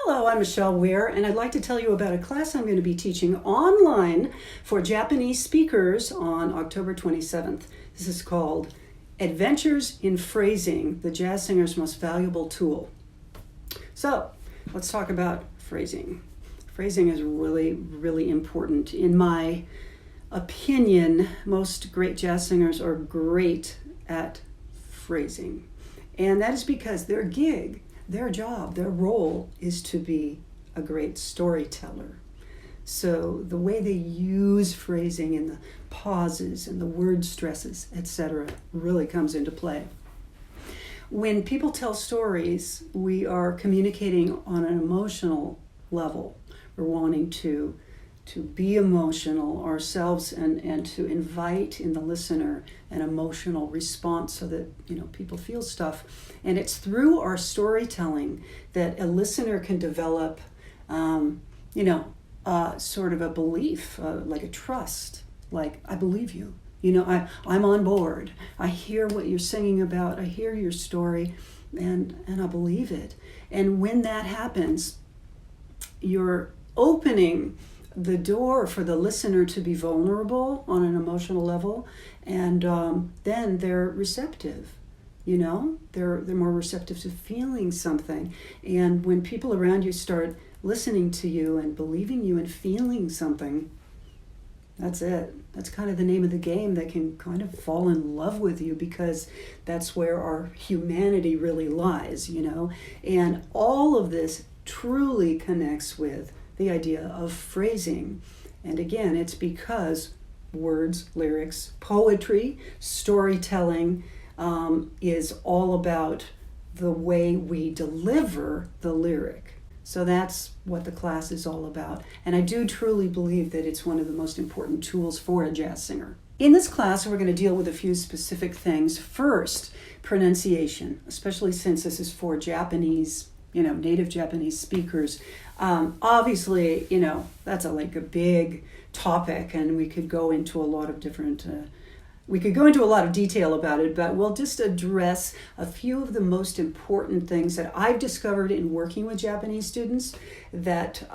Hello, I'm Michele Weir, and I'd like to tell you about a class I'm going to be teaching online for Japanese speakers on October 27th. This is called Adventures in Phrasing, the Jazz Singer's Most Valuable Tool. So, let's talk about phrasing. Phrasing is really, really important. In my opinion, most great jazz singers are great at phrasing. And that is because their gig, their job, their role is to be a great storyteller. So the way they use phrasing and the pauses and the word stresses, etc., really comes into play. When people tell stories, we are communicating on an emotional level. We're wanting to be emotional ourselves and to invite in the listener an emotional response so that people feel stuff. And it's through our storytelling that a listener can develop sort of a belief, like a trust, like I believe you. I'm on board. I hear what you're singing about. I hear your story, and I believe it. And when that happens, you're opening the door for the listener to be vulnerable on an emotional level, and then they're receptive. They're more receptive to feeling something. And when people around you start listening to you and believing you and feeling something, that's it. That's kind of the name of the game. They can kind of fall in love with you because that's where our humanity really lies, And all of this truly connects with the idea of phrasing. And again, it's because words, lyrics, poetry, storytelling is all about the way we deliver the lyric. So that's what the class is all about. And I do truly believe that it's one of the most important tools for a jazz singer. In this class, we're going to deal with a few specific things. First, pronunciation, especially since this is for Japanese, native Japanese speakers. Obviously, that's a big topic, and we could go into a lot of different, detail about it, but we'll just address a few of the most important things that I've discovered in working with Japanese students that,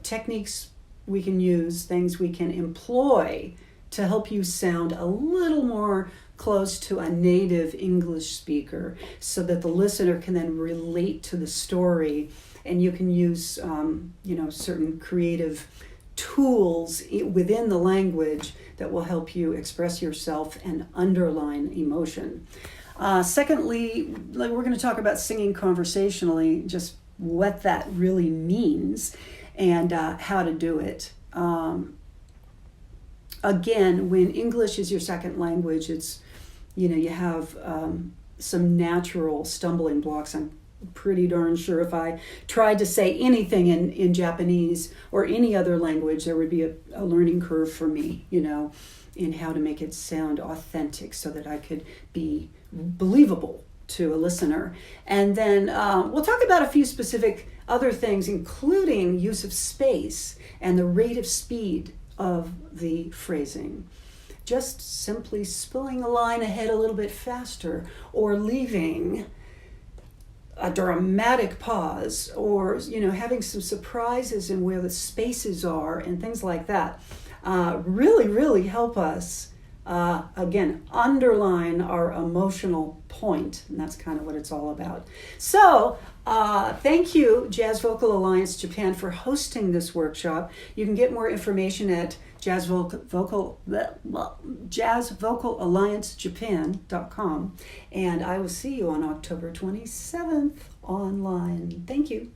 techniques we can use, things we can employ to help you sound a little more close to a native English speaker so that the listener can then relate to the story, and you can use certain creative tools within the language that will help you express yourself and underline emotion. Secondly, we're going to talk about singing conversationally, just what that really means and how to do it. Again, when English is your second language, it's you have some natural stumbling blocks. I'm pretty darn sure if I tried to say anything in Japanese or any other language, there would be a learning curve for me, in how to make it sound authentic so that I could be believable to a listener. And then we'll talk about a few specific other things, including use of space and the rate of speed of the phrasing. Just simply spilling a line ahead a little bit faster, or leaving a dramatic pause, or having some surprises in where the spaces are and things like that really help us again underline our emotional point, and that's kind of what it's all about. So thank you, Jazz Vocal Alliance Japan, for hosting this workshop. You can get more information at jazzvocalalliancejapan.com, and I will see you on October 27th online. Thank you.